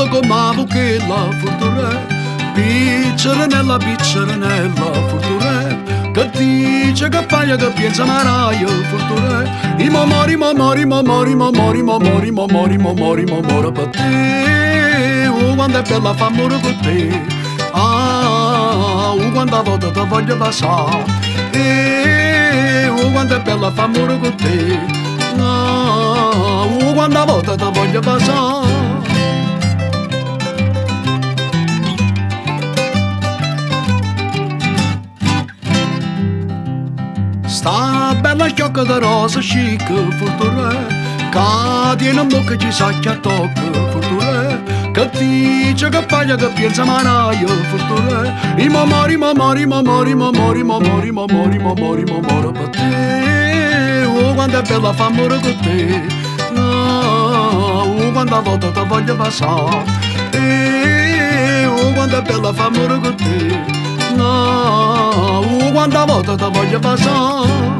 modo come che la fortuna picceranella, picceranella fortuna che dice che fai che pensa maraio fortuna i mamori, mamori, mamori, mamori, mamori, mamori, mamori, mamori per te quando è bella fa amore con te quando a volte ti voglio passare quando è bella fa amore con te quando a volte ti voglio passare. Sta bella sciocca di rosa chic fortuna che tiene un bocca ci sa che tocca fortuna che dice che fai che pensa maraio fortuna i mamori, mamori, mamori, mamori, mamori, mamori, mamori, mamori per te quando è bella fa amore con te quando a volte ti voglio passare quando è bella fa amore con te quando a volte ti voglio passare.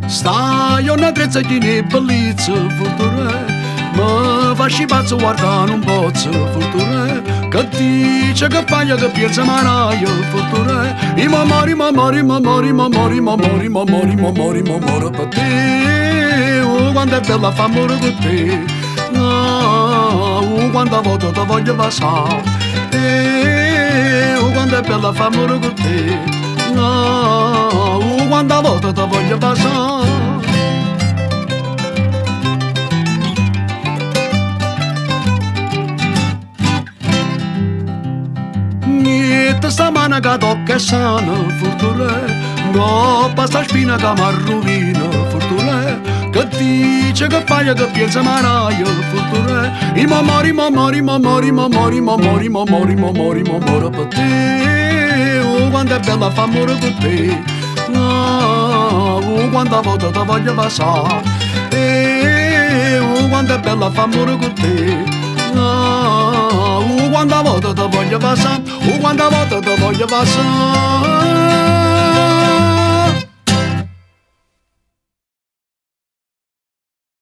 Stai una trezza di ne bellezza fortuna ma fasci pazzo guardare un pozzo fortuna che dice che fai che pensa maraio fortuna i mamori, mamori, mamori, mamori, mamori, mamori, mamori, mamori per te quando è bella fa amore con te quando a volte ti voglio passare quando è bella fa amore con te quando a volte ti voglio passare. Niente sta mano che tocca e sana fortuna no basta spina che mi rovina fortuna che dice che fai che pensa maraio fortuna i mamori, mamori, mamori, mamori, mamori, mamori, mamori, mamori per te quando è bella fa amore con te quando a volte ti voglio passare quando è bella fa amore con te quando a volte ti voglio passare quando a volte ti voglio passare.